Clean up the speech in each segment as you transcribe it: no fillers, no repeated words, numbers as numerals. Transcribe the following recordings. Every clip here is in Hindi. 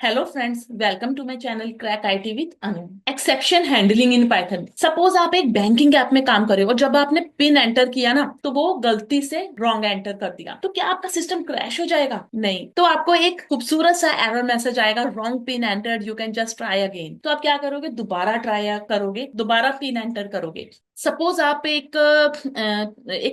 Hello friends, welcome to my channel crack IT with Anu. Exception handling in Python. Suppose आप एक बैंकिंग ऐप में काम कर रहे हो और जब आपने पिन एंटर किया ना तो वो गलती से रॉन्ग एंटर कर दिया, तो क्या आपका सिस्टम क्रैश हो जाएगा? नहीं। तो आपको एक खूबसूरत सा एरर मैसेज आएगा, wrong pin entered, you can just try again. तो आप क्या करोगे? दोबारा ट्राई करोगे, दोबारा पिन एंटर करोगे। सपोज आप एक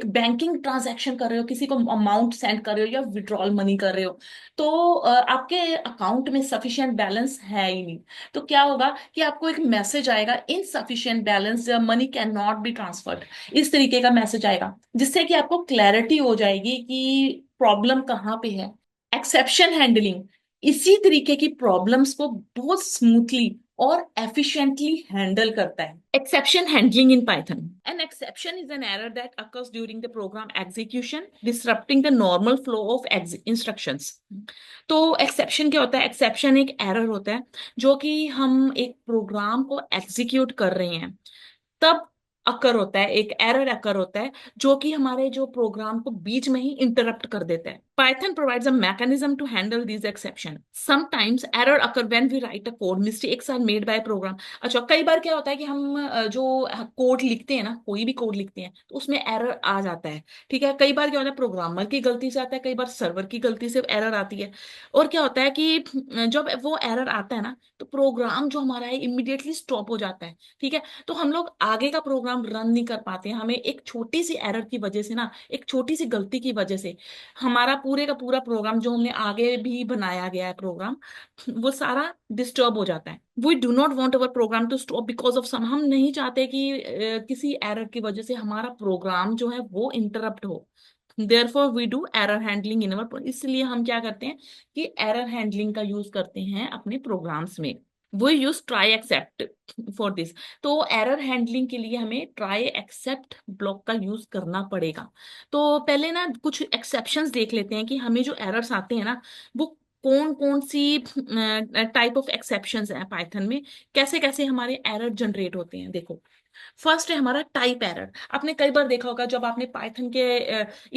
बैंकिंग ट्रांजैक्शन कर रहे हो, किसी को अमाउंट सेंड कर रहे हो या विड्रॉल मनी कर रहे हो, तो आपके अकाउंट में सफिशिएंट बैलेंस है ही नहीं। तो क्या होगा कि आपको एक मैसेज आएगा, insufficient balance, money can not be transferred. इस तरीके का मैसेज आएगा, जिससे कि आपको क्लैरिटी हो जाएगी कि प्रॉब्लम कहाँ पे है। एक्सेप्शन हैंडलिंग इसी तरीके की प्रॉब्लम्स को बहुत स्मूथली और एफिशिएंटली हैंडल करता है। Exception handling in Python. An exception is an error that occurs during the program execution, disrupting the normal flow of instructions. तो एक्सेप्शन क्या होता है? एक्सेप्शन एक एरर होता है जो कि हम एक प्रोग्राम को एग्जीक्यूट कर रहे हैं तब अकर होता है, एक एरर अकर होता है जो कि हमारे जो प्रोग्राम को बीच में ही इंटरप्ट कर देता है। Python provides a mechanism to handle this exception. Sometimes error occur when we write a code, mistakes are made by program. अच्छा, कई बार क्या होता है कि हम जो कोड लिखते हैं ना, कोई भी कोड लिखते हैं तो उसमें एरर आ जाता है। ठीक है, कई बार क्या होता है, प्रोग्रामर की गलती से आता है, कई बार सर्वर की गलती से एरर आती है। और क्या होता है कि जब वो एरर आता है ना तो प्रोग्राम जो हमारा है इमिडिएटली स्टॉप हो जाता है। ठीक है, तो हम लोग आगे का प्रोग्राम रन नहीं कर पाते हैं। हमें एक छोटी सी एरर की वजह से ना, एक छोटी सी गलती की वजह से हमारा पूरे का पूरा प्रोग्राम जो हमने आगे भी बनाया गया है प्रोग्राम, वो सारा डिस्टर्ब हो जाता है। We do not want our program to stop because of some. हम नहीं चाहते कि किसी एरर की वजह से हमारा प्रोग्राम जो है वो इंटरप्ट हो। Therefore we do error handling in our. इसलिए हम क्या करते हैं कि एरर हैंडलिंग का यूज करते हैं अपने प्रोग्राम्स में। वो use try except for this. तो एरर हैंडलिंग के लिए हमें ट्राई एक्सेप्ट ब्लॉक का यूज करना पड़ेगा। तो पहले ना कुछ एक्सेप्शंस देख लेते हैं कि हमें जो एरर्स आते हैं ना वो कौन कौन सी टाइप ऑफ एक्सेप्शंस हैं पाइथन में, कैसे कैसे हमारे एरर जनरेट होते हैं। देखो, फर्स्ट है हमारा टाइप एरर। आपने कई बार देखा होगा जब आपने पाइथन के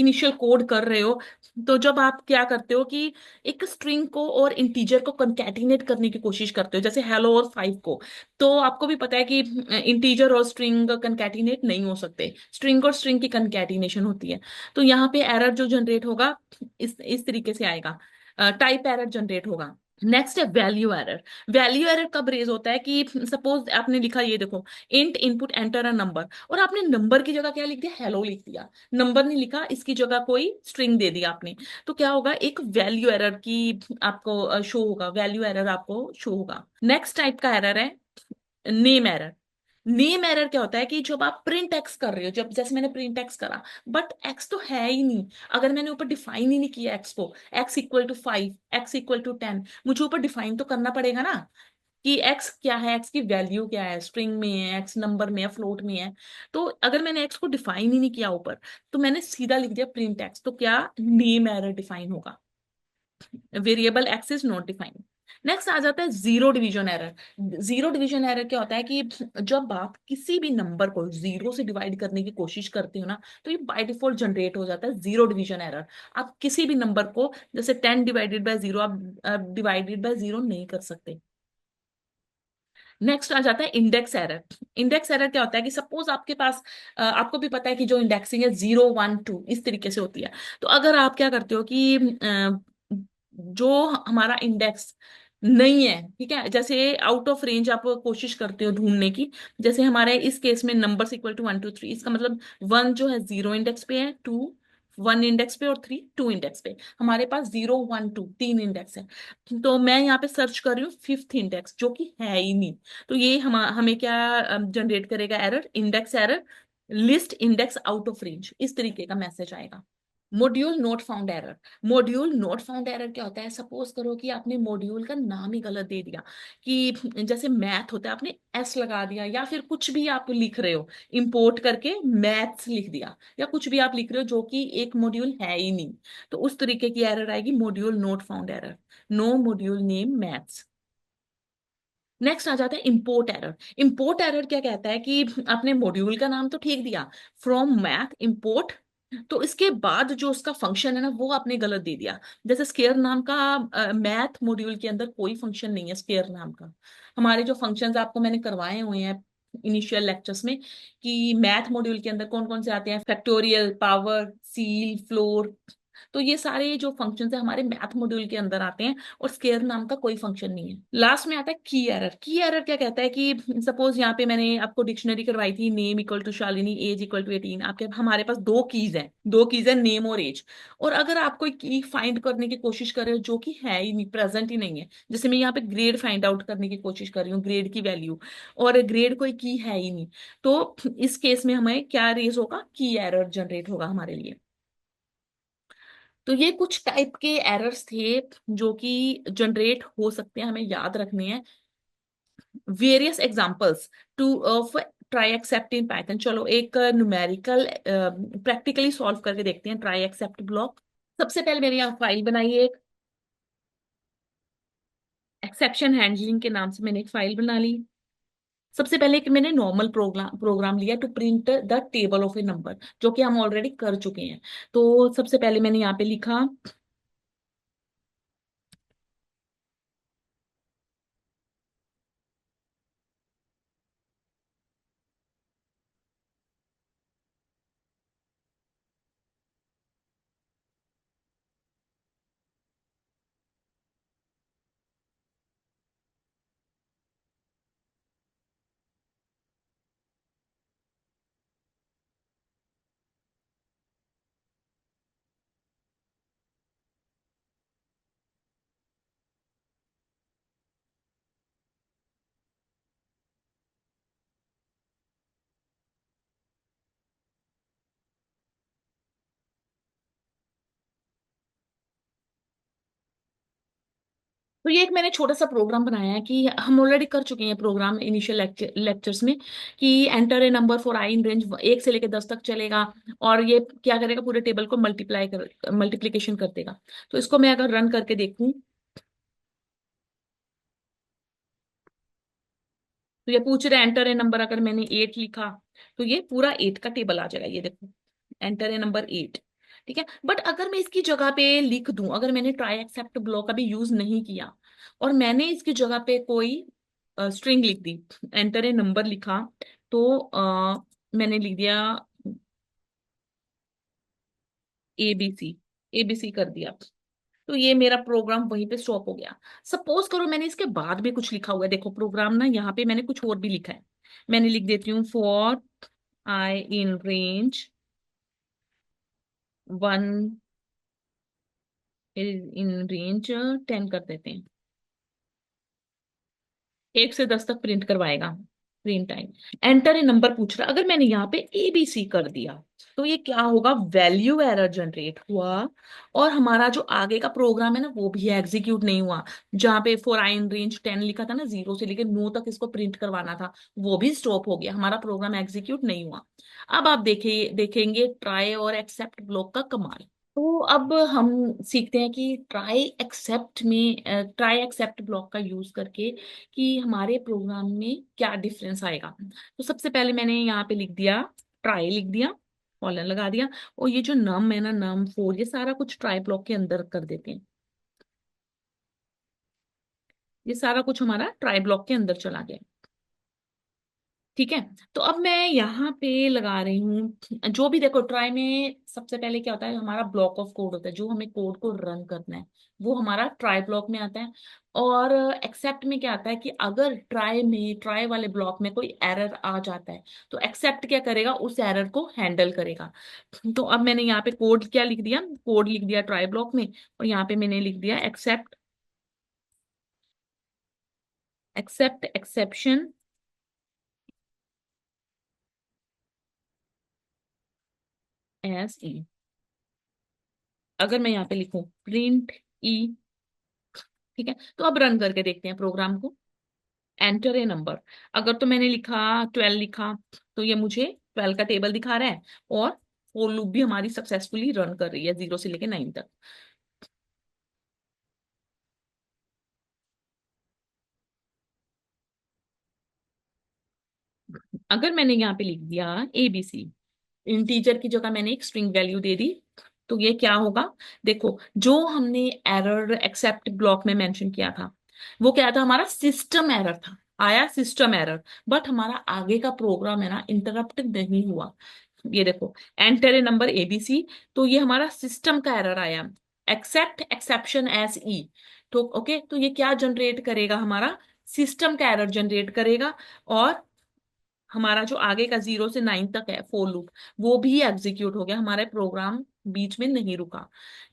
इनिशियल कोड कर रहे हो, तो जब आप क्या करते हो कि एक स्ट्रिंग को और इंटीजर को कंकैटिनेट करने की कोशिश करते हो, जैसे हेलो और 5 को। तो आपको भी पता है कि इंटीजर और स्ट्रिंग कंकैटिनेट नहीं हो सकते, स्ट्रिंग और स्ट्रिंग की कंकैटिनेशन होती है। तो यहाँ पे एरर जो जनरेट होगा इस तरीके से आएगा, टाइप एरर जनरेट होगा। नेक्स्ट है वैल्यू एरर। वैल्यू एरर कब रेज होता है कि सपोज आपने लिखा, ये देखो, int input enter a number, और आपने नंबर की जगह क्या लिख दिया? हेलो लिख दिया। नंबर नहीं लिखा, इसकी जगह कोई स्ट्रिंग दे दिया आपने। तो क्या होगा? एक वैल्यू एरर की आपको शो होगा, वैल्यू एरर आपको शो होगा। नेक्स्ट टाइप का एरर है नेम एरर। नेम एरर क्या होता है कि जब आप प्रिंट एक्स कर रहे हो, जब जैसे मैंने प्रिंट एक्स करा, बट एक्स तो है ही नहीं। अगर मैंने ऊपर डिफाइन ही नहीं किया एक्स को, X equal to 5, X equal to 10, मुझे ऊपर डिफाइन तो करना पड़ेगा ना कि एक्स क्या है, एक्स की वैल्यू क्या है, स्ट्रिंग में है, एक्स नंबर में है, फ्लोट में है। तो अगर मैंने एक्स को डिफाइन ही नहीं किया ऊपर, तो मैंने सीधा लिख दिया प्रिंट एक्स, तो क्या नेम एरर डिफाइन होगा? Variable X is not defined. Next आ जाता है zero division error. Zero division error क्या होता है कि जब आप किसी भी नंबर को जीरो से डिवाइड करने की कोशिश करते हो ना, तो ये बाय डिफॉल्ट जनरेट हो जाता है जीरो डिवीजन एरर। आप किसी भी नंबर को, जैसे 10 डिवाइडेड बाय जीरो, आप डिवाइडेड बाय जीरो नहीं कर सकते। नेक्स्ट आ जाता है इंडेक्स एरर। इंडेक्स एरर क्या होता है कि सपोज आपके पास, आपको भी पता है कि जो इंडेक्सिंग है 0 1 2 इस तरीके से होती है। तो अगर आप क्या करते हो कि जो हमारा इंडेक्स नहीं है, ठीक है, जैसे आउट ऑफ रेंज आप कोशिश करते हो ढूंढने की, जैसे हमारे इस केस में नंबर इक्वल टू 1 2 3, इसका मतलब वन जो है जीरो इंडेक्स पे है, टू वन इंडेक्स पे, और थ्री टू इंडेक्स पे। हमारे पास 0 1 2 तीन इंडेक्स है। तो मैं यहाँ पे सर्च कर रही हूँ फिफ्थ इंडेक्स, जो कि है ही नहीं। तो ये हमें क्या जनरेट करेगा? Error, index error, list index out of range, इस तरीके का मैसेज आएगा। Module not found error. Module not found error क्या होता है? सपोज करो कि आपने मॉड्यूल का नाम ही गलत दे दिया, कि जैसे मैथ होता है, आपने एस लगा दिया, या फिर कुछ भी आप लिख रहे हो, इंपोर्ट करके मैथ्स लिख दिया, या कुछ भी आप लिख रहे हो जो कि एक मॉड्यूल है ही नहीं। तो उस तरीके की एरर आएगी, module not found error, no module name maths. Next आ जाता है इंपोर्ट एरर। इंपोर्ट एरर क्या कहता है कि आपने मॉड्यूल का नाम तो ठीक दिया, फ्रॉम मैथ इंपोर्ट तो इसके बाद जो उसका फंक्शन है ना वो आपने गलत दे दिया। जैसे स्केयर नाम का मैथ मॉड्यूल के अंदर कोई फंक्शन नहीं है स्केयर नाम का। हमारे जो फंक्शंस आपको मैंने करवाए हुए हैं इनिशियल लेक्चर्स में, कि मैथ मॉड्यूल के अंदर कौन कौन से आते हैं, फैक्टोरियल, पावर, सील, फ्लोर, तो ये सारे जो फंक्शंस है हमारे मैथ मॉड्यूल के अंदर आते हैं, और स्केयर नाम का कोई फंक्शन नहीं है। लास्ट में आता है की एरर। की एरर क्या कहता है कि सपोज यहाँ पे मैंने आपको डिक्शनरी करवाई थी, name equal to Shalini, age equal to 18, आपके हमारे पास दो कीज है, नेम और एज। और अगर आप कोई की फाइंड करने की कोशिश कर रहे हो जो कि है ही नहीं, प्रेजेंट ही नहीं है, जैसे मैं यहाँ पे ग्रेड फाइंड आउट करने की कोशिश कर रही हूँ, ग्रेड की वैल्यू, और ग्रेड कोई की है ही नहीं, तो इस केस में हमें क्या रेज होगा, की एरर जनरेट होगा हमारे लिए। तो ये कुछ टाइप के एरर्स थे जो कि जनरेट हो सकते हैं, हमें याद रखने हैं। Various examples two of try accept in Python. चलो एक न्यूमेरिकल प्रैक्टिकली सॉल्व करके देखते हैं ट्राई एक्सेप्ट ब्लॉक। सबसे पहले मैंने यहाँ फाइल बनाई है, एक एक्सेप्शन हैंडलिंग के नाम से मैंने एक फाइल बना ली। सबसे पहले एक मैंने नॉर्मल प्रोग्राम लिया to print the table of a number, जो कि हम ऑलरेडी कर चुके हैं। तो सबसे पहले मैंने यहाँ पे लिखा, तो ये एक मैंने छोटा सा प्रोग्राम बनाया है कि हम ऑलरेडी कर चुके हैं प्रोग्राम इनिशियल लेक्चर्स में, कि enter a number for I in range 1 से लेकर 10 तक चलेगा, और ये क्या करेगा, पूरे टेबल को मल्टीप्लीकेशन कर देगा। तो इसको मैं अगर रन करके देखूं, तो ये पूछ रहा है एंटर ए नंबर, अगर मैंने 8 लिखा तो ये पूरा 8 का टेबल आ जाएगा, ये देखो, एंटर ए नंबर 8। ठीक है, बट अगर मैं इसकी जगह पे लिख दूं, अगर मैंने ट्राई एक्सेप्ट ब्लॉक अभी यूज नहीं किया और मैंने इसकी जगह पे कोई स्ट्रिंग लिख दी, एंटर ए नंबर लिखा, तो मैंने लिख दिया ABC, ABC कर दिया, तो ये मेरा प्रोग्राम वहीं पे स्टॉप हो गया। सपोज करो मैंने इसके बाद भी कुछ लिखा हुआ है, देखो प्रोग्राम ना यहाँ पे मैंने कुछ और भी लिखा है। मैंने लिख देती हूँ for I in range 1, in range 10 कर देते हैं, 1 से 10 तक प्रिंट करवाएगा, print time. Enter a number पूछ रहा, अगर मैंने यहाँ पे ABC कर दिया तो ये क्या होगा, वैल्यू एरर जनरेट हुआ, और हमारा जो आगे का प्रोग्राम है ना वो भी एग्जीक्यूट नहीं हुआ। जहाँ पे फॉर आई इन रेंज 10 लिखा था ना, 0 से लेकर 9 तक इसको प्रिंट करवाना था, वो भी स्टॉप हो गया, हमारा प्रोग्राम एग्जीक्यूट नहीं हुआ। अब आप देखेंगे ट्राई और एक्सेप्ट ब्लॉक का कमाल। तो अब हम सीखते हैं कि ट्राई एक्सेप्ट ब्लॉक का यूज करके कि हमारे प्रोग्राम में क्या डिफरेंस आएगा। तो सबसे पहले मैंने यहाँ पे लिख दिया, ट्राई लिख दिया, कॉलन लगा दिया, और ये जो नम है ना, num 4, ये सारा कुछ ट्राई ब्लॉक के अंदर कर देते हैं। ये सारा कुछ हमारा ट्राई ब्लॉक के अंदर चला गया। ठीक है, तो अब मैं यहाँ पे लगा रही हूँ, जो भी देखो ट्राई में सबसे पहले क्या होता है, हमारा ब्लॉक ऑफ कोड होता है, जो हमें कोड को रन करना है वो हमारा ट्राई ब्लॉक में आता है। और एक्सेप्ट में क्या आता है कि अगर ट्राई वाले ब्लॉक में कोई एरर आ जाता है, तो एक्सेप्ट क्या करेगा, उस एरर को हैंडल करेगा। तो अब मैंने यहाँ पे कोड क्या लिख दिया, कोड लिख दिया ट्राई ब्लॉक में, और यहाँ पे मैंने लिख दिया एक्सेप्ट, एक्सेप्शन एस ई। अगर मैं यहाँ पे लिखूं प्रिंट ई, ठीक है, तो अब रन करके देखते हैं प्रोग्राम को। एंटर ए नंबर, अगर तो मैंने लिखा 12 लिखा, तो ये मुझे 12 का टेबल दिखा रहा है, और फॉर लूप भी हमारी सक्सेसफुली रन कर रही है 0 से लेकर 9 तक। अगर मैंने यहाँ पे लिख दिया ABC, इंटीजर की जगह मैंने एक स्ट्रिंग वैल्यू दे दी। तो ये क्या होगा, देखो जो हमने एरर एक्सेप्ट ब्लॉक में मेंशन किया था वो क्या था, हमारा सिस्टम एरर था, आया सिस्टम एरर। बट हमारा आगे का प्रोग्राम है ना इंटरप्ट नहीं हुआ। ये देखो, एंटर ए नंबर एबीसी, तो ये हमारा सिस्टम का एरर आया। एक्सेप्ट एक्सेप्शन एस ई, तो ओके, तो ये क्या जनरेट करेगा, हमारा सिस्टम का एरर जनरेट करेगा। और हमारा जो आगे का 0 से 9 तक है फोर लूप, वो भी एग्जीक्यूट हो गया, हमारा प्रोग्राम बीच में नहीं रुका।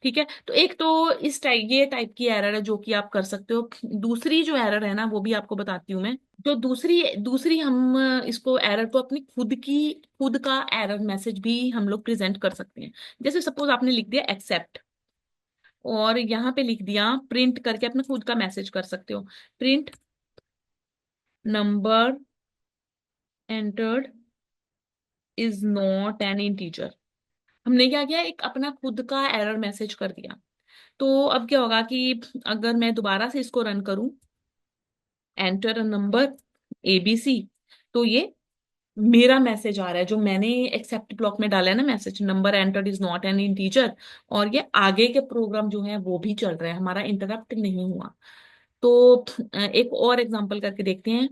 ठीक है, तो एक तो इस टाइप, ये टाइप की एरर है जो कि आप कर सकते हो। दूसरी जो एरर है ना वो भी आपको बताती हूँ मैं। जो दूसरी दूसरी हम इसको एरर को अपनी खुद का एरर मैसेज भी हम लोग प्रेजेंट कर सकते हैं। जैसे सपोज आपने लिख दिया एक्सेप्ट, और यहाँ पे लिख दिया प्रिंट करके अपने खुद का मैसेज कर सकते हो, print number entered is not an integer. हमने क्या किया, एक अपना खुद का एरर मैसेज कर दिया। तो अब क्या होगा कि अगर मैं दोबारा से इसको रन करूं, एंटर अ नंबर एबीसी, तो ये मेरा मैसेज आ रहा है जो मैंने एक्सेप्ट ब्लॉक में डाला है ना, message number entered is not an integer. और ये आगे के प्रोग्राम जो है वो भी चल रहा है, हमारा इंटरप्ट नहीं हुआ। तो एक और एग्जांपल करके देखते हैं।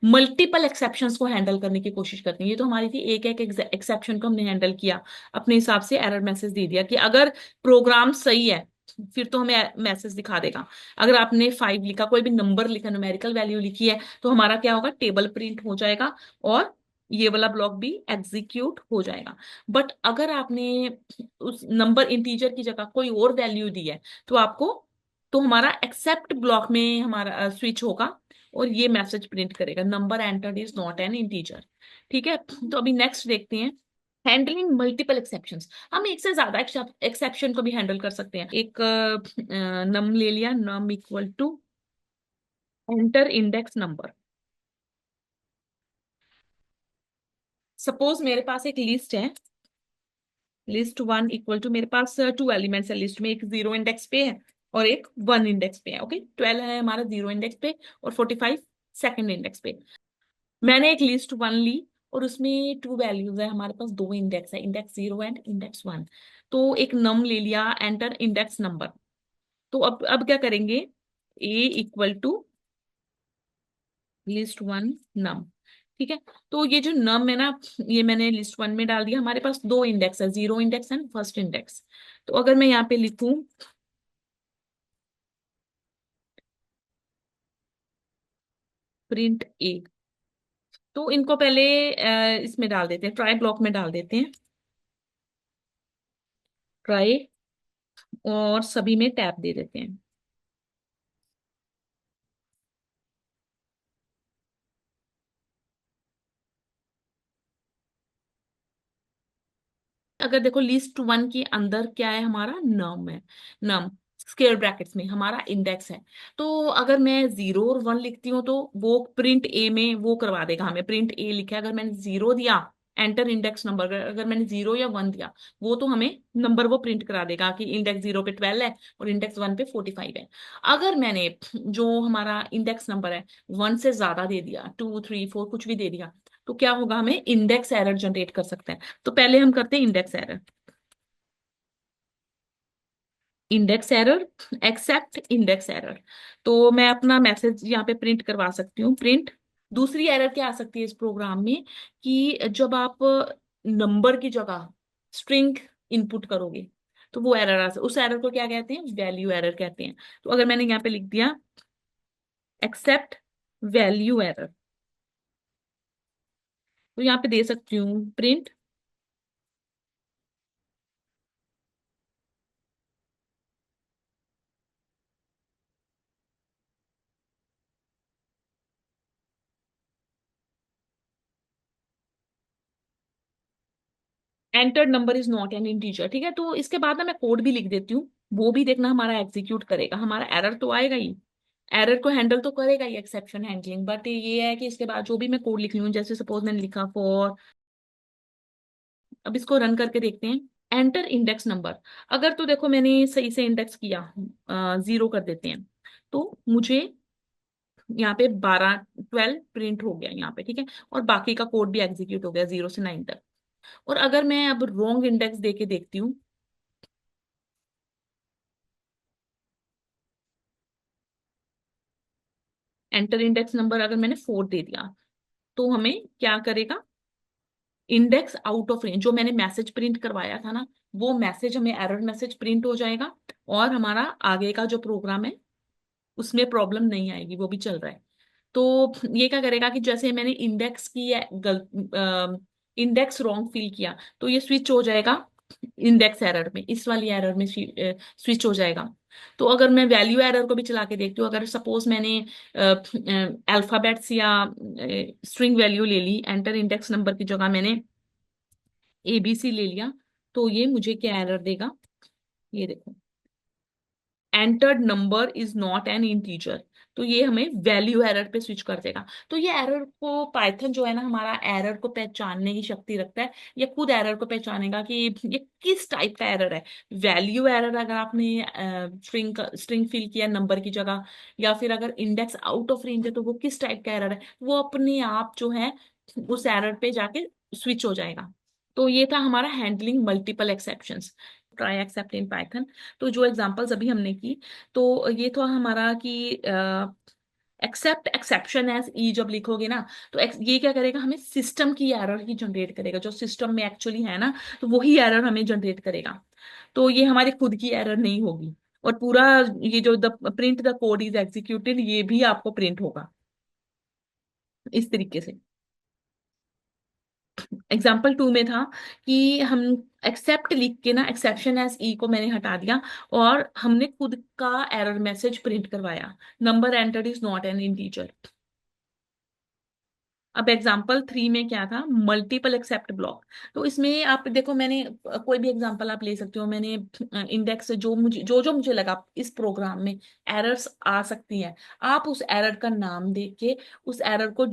मल्टीपल एक्सेप्शंस को हैंडल करने की कोशिश करते हैं। ये तो हमारी थी एक एक एक्सेप्शन को हमने हैंडल किया, अपने हिसाब से एरर मैसेज दे दिया कि अगर प्रोग्राम सही है फिर तो हमें मैसेज दिखा देगा। अगर आपने 5 लिखा, कोई भी नंबर लिखा, न्यूमेरिकल वैल्यू लिखी है, तो हमारा क्या होगा, टेबल प्रिंट हो जाएगा और ये वाला ब्लॉक भी एग्जीक्यूट हो जाएगा। बट अगर आपने उस नंबर इंटीजर की जगह कोई और वैल्यू दी है तो आपको, तो हमारा एक्सेप्ट ब्लॉक में हमारा स्विच होगा और ये मैसेज प्रिंट करेगा, number entered is not an integer. ठीक है, तो अभी नेक्स्ट देखते हैं, हैंडलिंग मल्टीपल एक्सेप्शंस। हम एक से ज्यादा एक्सेप्शन को भी हैंडल कर सकते हैं। एक नम ले लिया, num equal to enter index number. Suppose मेरे पास एक लिस्ट है, लिस्ट वन इक्वल टू, मेरे पास 2 एलिमेंट्स है लिस्ट में, एक 0 इंडेक्स पे है और एक 1 इंडेक्स पे है। ओके, 12 है हमारा 0 इंडेक्स पे और 45 सेकंड इंडेक्स पे। मैंने एक लिस्ट वन ली और उसमें 2 वैल्यूज है, हमारे पास 2 इंडेक्स है, इंडेक्स 0 एंड इंडेक्स 1। तो एक नम ले लिया, एंटर इंडेक्स नंबर। तो अब क्या करेंगे, ए इक्वल टू लिस्ट वन नम। ठीक है, तो ये जो नम है ना, ये मैंने लिस्ट वन में डाल दिया। हमारे पास 2 इंडेक्स है, 0 इंडेक्स एंड फर्स्ट इंडेक्स। तो अगर मैं यहाँ पे लिखूं प्रिंट ए, तो इनको पहले इसमें डाल देते हैं, ट्राई ब्लॉक में डाल देते हैं, ट्राई, और सभी में टैप दे देते हैं। अगर देखो लिस्ट वन के अंदर क्या है, हमारा नम है, नम स्क्वायर ब्रैकेट्स में हमारा इंडेक्स है। तो अगर मैं 0 और 1 लिखती हूँ तो वो प्रिंट ए में वो करवा देगा हमें, प्रिंट ए लिखा है, अगर मैंने 0 दिया एंटर इंडेक्स नंबर, अगर मैंने 0 या 1 दिया वो तो हमें नंबर वो प्रिंट करा देगा कि इंडेक्स 0 पे 12 है और इंडेक्स 1 पे 45 है। अगर मैंने जो हमारा इंडेक्स नंबर है 1 से ज्यादा दे दिया, 2 3 4 कुछ भी दे दिया, तो क्या होगा, हमें इंडेक्स एरर जनरेट कर सकते हैं। तो पहले हम करते हैं index error, index error except index error. तो मैं अपना मैसेज यहाँ पे प्रिंट करवा सकती हूँ, प्रिंट। दूसरी एरर क्या आ सकती है इस प्रोग्राम में, कि जब आप नंबर की जगह स्ट्रिंग इनपुट करोगे तो वो एरर आ सकती, उस एरर को क्या कहते हैं, वैल्यू एरर कहते हैं। तो अगर मैंने यहाँ पे लिख दिया एक्सेप्ट वैल्यू एरर, तो यहाँ पे दे सकती हूँ print entered number is not an integer. ठीक है, तो इसके बाद ना मैं कोड भी लिख देती हूँ, वो भी देखना हमारा एग्जीक्यूट करेगा, हमारा एरर तो आएगा ही, एरर को हैंडल तो करेगा ही एक्सेप्शन हैंडलिंग। बट ये है कि इसके बाद जो भी मैं कोड लिख लूँ, जैसे सपोज मैंने लिखा फॉर, अब इसको रन करके देखते हैं, एंटर इंडेक्स नंबर। अगर तो देखो मैंने सही से इंडेक्स किया, 0 कर देते हैं, तो मुझे यहाँ पे 12 प्रिंट हो गया यहाँ पे। ठीक है, और बाकी का कोड भी एग्जीक्यूट हो गया 0 से 9 तक। और अगर मैं अब रॉन्ग इंडेक्स दे के देखती हूँ, एंटर इंडेक्स नंबर अगर मैंने 4 दे दिया, तो हमें क्या करेगा, इंडेक्स आउट ऑफ रेंज, जो मैंने मैसेज प्रिंट करवाया था ना, वो मैसेज हमें एरर मैसेज प्रिंट हो जाएगा, और हमारा आगे का जो प्रोग्राम है उसमें प्रॉब्लम नहीं आएगी, वो भी चल रहा है। तो ये क्या करेगा कि जैसे मैंने इंडेक्स की इंडेक्स रॉन्ग फिल किया, तो ये स्विच हो जाएगा इंडेक्स एरर में, इस वाली एरर में स्विच हो जाएगा। तो अगर मैं वैल्यू एरर को भी चला के देखती हूँ, अगर सपोज मैंने अल्फाबेट्स या स्ट्रिंग वैल्यू ले ली, एंटर इंडेक्स नंबर की जगह मैंने ABC ले लिया, तो ये मुझे क्या एरर देगा, ये देखो, entered number is not an integer. तो ये हमें वैल्यू एरर पे स्विच कर देगा। तो ये एरर को पाइथन जो है ना, हमारा एरर को पहचानने की शक्ति रखता है। ये खुद एरर को पहचानेगा कि ये किस टाइप का एरर है। वैल्यू एरर अगर आपने स्ट्रिंग फिल किया नंबर की जगह, या फिर अगर इंडेक्स आउट ऑफ रेंज है, तो वो किस टाइप का एरर है, वो अपने आप जो है उस एरर पे जाके स्विच हो जाएगा। तो ये था हमारा handling multiple exceptions, try accept in Python. तो जो एग्जांपल्स अभी हमने की, तो ये तो हमारा कि एक्सेप्ट एक्सेप्शन एज ई जब लिखोगे ना, तो ये क्या करेगा, हमें सिस्टम की एरर ही जनरेट करेगा, जो सिस्टम में एक्चुअली है ना, तो वही एरर हमें जनरेट करेगा। तो ये हमारी खुद की एरर नहीं होगी। और पूरा ये जो the print the code is executed, ये भी आपको प्रिंट होगा इस तरीके से। एग्जाम्पल 2 में था कि हम एक्सेप्ट लिख के ना, एक्सेप्शन एज ई को मैंने हटा दिया, और हमने खुद का एरर मैसेज प्रिंट करवाया, number entered is not an integer. अब एग्जाम्पल 3 में क्या था, मल्टीपल एक्सेप्ट ब्लॉक। तो इसमें आप देखो, मैंने कोई भी एग्जाम्पल आप ले सकते हो, मैंने इंडेक्स जो मुझे लगा इस प्रोग्राम में एरर्स आ सकती हैं, आप उस एरर का नाम देख के उस एरर को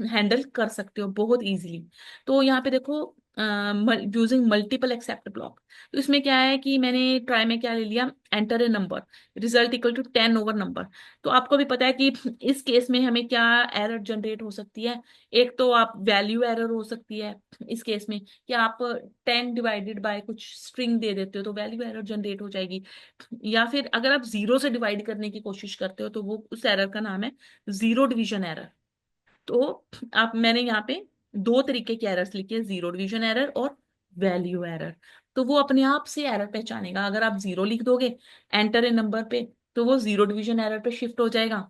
हैंडल कर सकते हो बहुत इजीली। तो यहाँ पे देखो, यूजिंग मल्टीपल एक्सेप्ट ब्लॉक, तो इसमें क्या है कि मैंने ट्राई में क्या ले लिया, enter a number, result equal to 10/नंबर। तो आपको भी पता है कि इस केस में हमें क्या एरर जनरेट हो सकती है, एक तो आप वैल्यू एरर हो सकती है इस केस में, कि आप 10 डिवाइडेड बाय कुछ स्ट्रिंग दे देते हो, तो वैल्यू एरर जनरेट हो जाएगी। या फिर अगर आप 0 से डिवाइड करने की कोशिश करते हो, तो वो उस एरर का नाम है जीरो डिवीजन एरर। तो आप मैंने यहाँ पे दो तरीके के एरर्स लिखे, जीरो डिवीजन एरर और वैल्यू एरर। तो वो अपने आप से एरर पहचानेगा, अगर आप 0 लिख दोगे एंटर ए नंबर पे, तो वो जीरो डिवीजन एरर पे शिफ्ट हो जाएगा।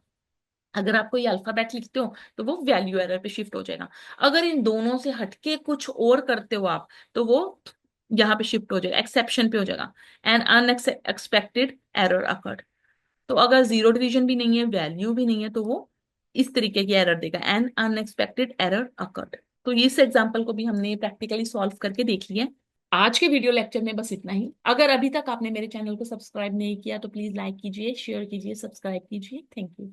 अगर आप कोई अल्फाबेट लिखते हो, तो वो वैल्यू एरर पे शिफ्ट हो जाएगा। अगर इन दोनों से हटके कुछ और करते हो आप, तो वो यहाँ पे शिफ्ट हो जाएगा, एक्सेप्शन पे हो जाएगा, एन अनएक्सपेक्टेड एरर अकर्ड। तो अगर जीरो डिवीजन भी नहीं है, वैल्यू भी नहीं है, तो वो इस तरीके की एरर देगा, एन अनएक्सपेक्टेड एरर अकर्ड। तो इस एग्जांपल को भी हमने प्रैक्टिकली सॉल्व करके देख लिया। आज के वीडियो लेक्चर में बस इतना ही। अगर अभी तक आपने मेरे चैनल को सब्सक्राइब नहीं किया, तो प्लीज लाइक कीजिए, शेयर कीजिए, सब्सक्राइब कीजिए। Thank you.